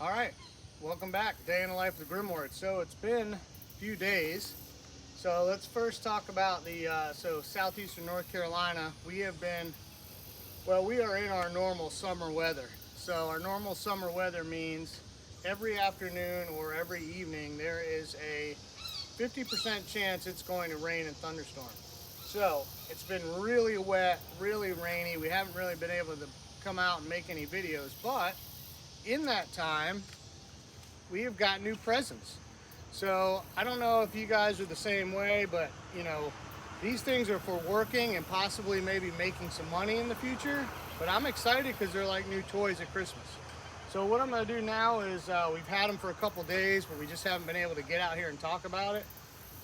All right, welcome back. Day in the life of the Grimward. So it's been a few days. So let's first talk about the southeastern North Carolina. We have been, well, we are in our normal summer weather. So our normal summer weather means every afternoon or every evening there is a 50% chance it's going to rain and thunderstorm. So it's been really wet, really rainy. We haven't really been able to come out and make any videos, but in that time, we have got new presents. So I don't know if you guys are the same way, but these things are for working and possibly maybe making some money in the future. But I'm excited because they're like new toys at Christmas. So what I'm gonna do now is we've had them for a couple days, but we just haven't been able to get out here and talk about it.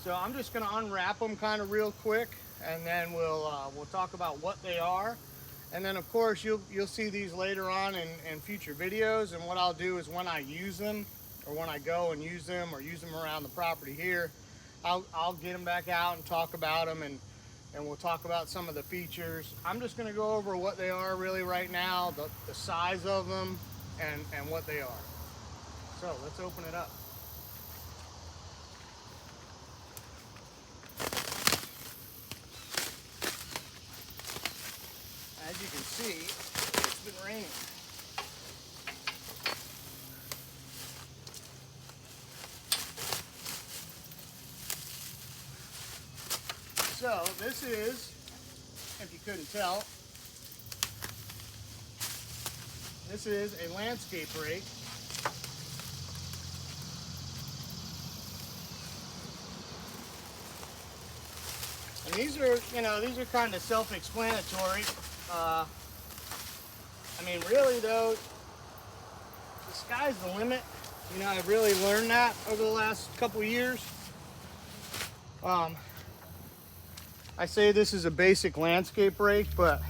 So I'm just gonna unwrap them kind of real quick, and then we'll talk about what they are. And then of course you'll see these later on in future videos. And what I'll do is when I use them, or when I go and use them, or use them around the property here, I'll get them back out and talk about them, and we'll talk about some of the features. I'm just going to go over what they are really right now, the size of them, and what they are. So let's open it up. As you can see, it's been raining. So this is, if you couldn't tell, this is a landscape rake. And these are kind of self-explanatory. I mean, really though, the sky's the limit. I've really learned that over the last couple years. I say this is a basic landscape rake, but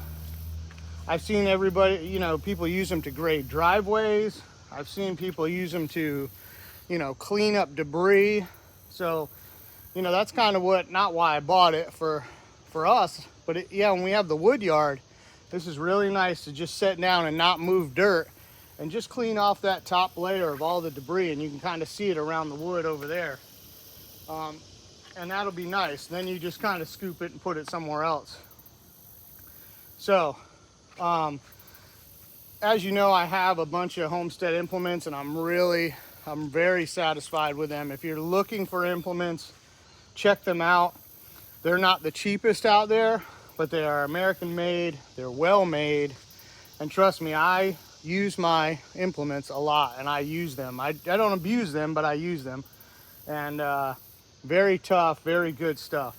I've seen everybody, people use them to grade driveways. I've seen people use them to, clean up debris. So, that's kind of not why I bought it for us, but when we have the wood yard, this is really nice to just sit down and not move dirt and just clean off that top layer of all the debris, and you can kind of see it around the wood over there. And that'll be nice. Then you just kind of scoop it and put it somewhere else. So, as you know, I have a bunch of Homestead Implements, and I'm very satisfied with them. If you're looking for implements, check them out. They're not the cheapest out there, but they are American made, they're well made, and trust me, I use my implements a lot, and I use them. I don't abuse them, but I use them. And very tough, very good stuff.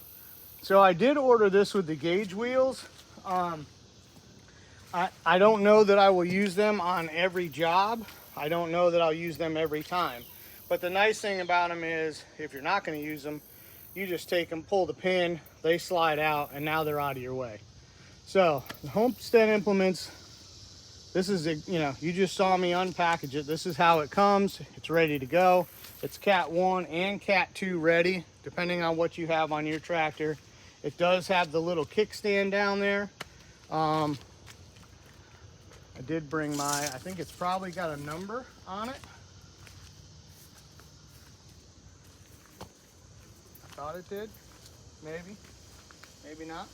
So I did order this with the gauge wheels. I don't know that I will use them on every job. I don't know that I'll use them every time. But the nice thing about them is, if you're not going to use them, you just take them, pull the pin, they slide out, and now they're out of your way. So the Homestead Implements, this is, you just saw me unpackage it. This is how it comes. It's ready to go. It's Cat 1 and Cat 2 ready, depending on what you have on your tractor. It does have the little kickstand down there. I did bring I think it's probably got a number on it. I thought it did. Maybe not.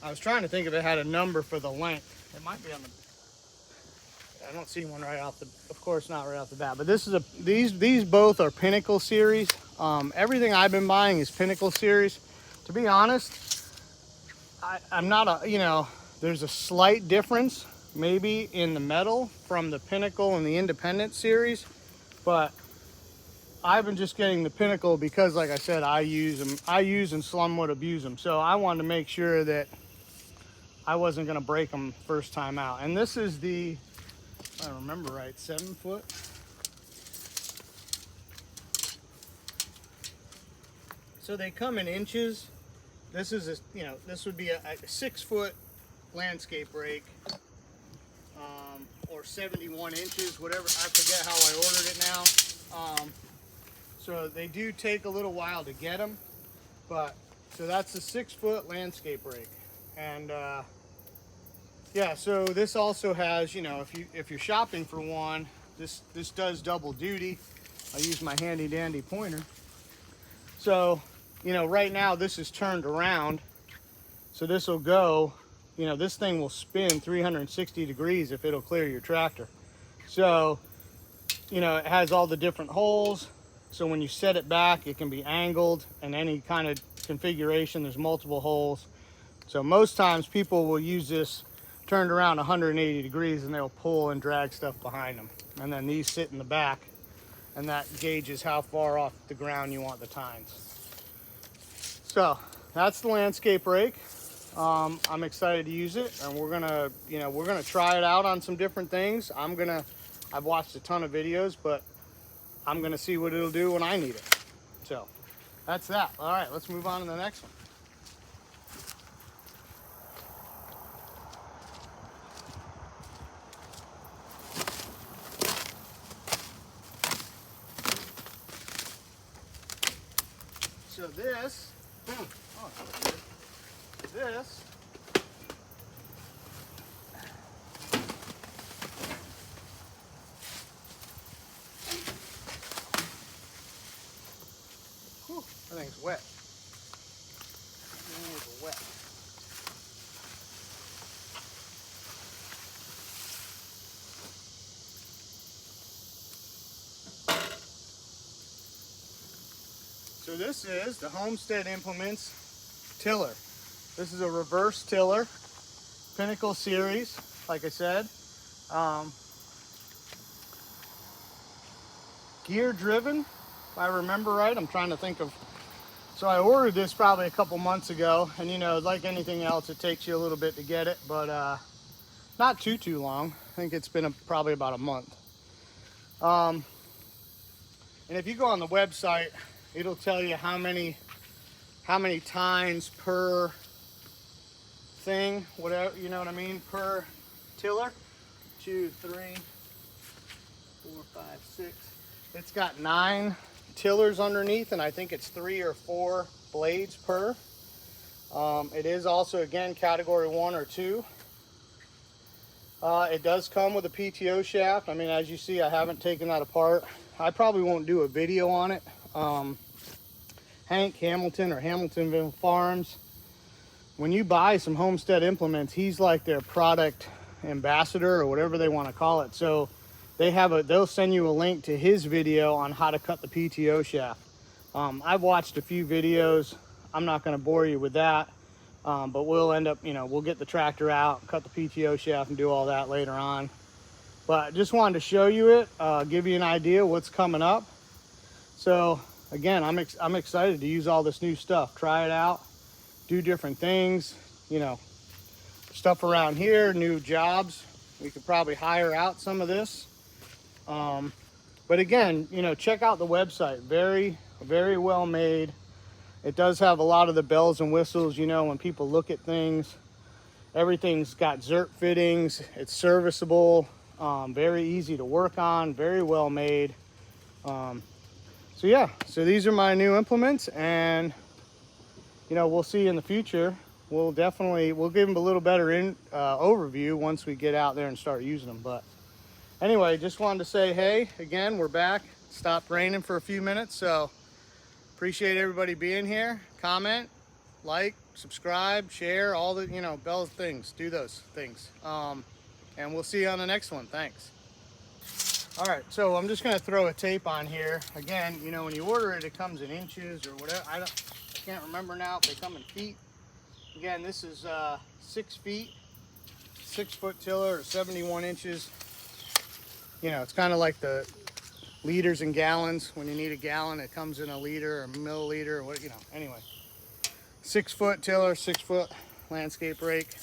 I was trying to think if it had a number for the length. It might be on the, I don't see one right off the, of course not right off the bat, but these both are Pinnacle series. Everything I've been buying is Pinnacle series. To be honest, I'm not there's a slight difference maybe in the metal from the Pinnacle and the Independent series, but I've been just getting the Pinnacle because, like I said, I use and somewhat abuse them. So I wanted to make sure that I wasn't going to break them first time out. And this is the, if I remember right, 7 foot. So they come in inches. This is this would be a 6 foot landscape rake, or 71 inches, whatever. I forget how I ordered it now. So they do take a little while to get them, but so that's a 6 foot landscape rake. And yeah, so this also has, if you're shopping for one, this does double duty. I use my handy dandy pointer. So, you know, right now this is turned around. So this will go, you know, this thing will spin 360 degrees if it'll clear your tractor. So, you know, it has all the different holes. So when you set it back, it can be angled and any kind of configuration. There's multiple holes. So most times people will use this turned around 180 degrees and they'll pull and drag stuff behind them. And then these sit in the back and that gauges how far off the ground you want the tines. So that's the landscape rake. I'm excited to use it, and we're gonna try it out on some different things. I've watched a ton of videos, but I'm gonna see what it'll do when I need it. So that's that. All right, let's move on to the next one. So this, this that thing's wet. That thing's wet. So this is the Homestead Implements tiller. This is a reverse tiller, Pinnacle series, like I said. Gear driven, if I remember right. I'm trying to think of, so I ordered this probably a couple months ago, and you know, like anything else, it takes you a little bit to get it, but not too long. I think it's been probably about a month. And if you go on the website, it'll tell you how many tines per thing, whatever, you know what I mean, per tiller. 2, 3, 4, 5, 6. It's got 9 tillers underneath, and I think it's 3 or 4 blades per. It is also, again, category 1 or 2. It does come with a PTO shaft. I mean, as you see, I haven't taken that apart. I probably won't do a video on it. Hank Hamilton or Hamiltonville Farms, when you buy some Homestead Implements, he's like their product ambassador or whatever they want to call it. So they'll send you a link to his video on how to cut the PTO shaft. I've watched a few videos. I'm not going to bore you with that, but we'll end up, you know, we'll get the tractor out, cut the PTO shaft, and do all that later on. But just wanted to show you it, give you an idea what's coming up. So again, I'm excited to use all this new stuff, try it out, do different things, you know, stuff around here, new jobs. We could probably hire out some of this. But again, you know, check out the website. Very, very well made. It does have a lot of the bells and whistles, you know, when people look at things. Everything's got Zerk fittings. It's serviceable, very easy to work on, very well made. So yeah, so these are my new implements, and you know, we'll see in the future. We'll give them a little better overview once we get out there and start using them. But anyway, just wanted to say, hey, again, we're back. It stopped raining for a few minutes, so appreciate everybody being here. Comment, like, subscribe, share, all the, you know, bells things. Do those things. And we'll see you on the next one. Thanks. All right, so I'm just gonna throw a tape on here. Again, you know, when you order it, it comes in inches or whatever. I can't remember now if they come in feet. Again, this is 6 feet, 6-foot tiller, or 71 inches. You know, it's kind of like the liters and gallons. When you need a gallon, it comes in a liter or milliliter or what, you know. Anyway, 6-foot tiller, 6-foot landscape rake.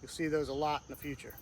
You'll see those a lot in the future.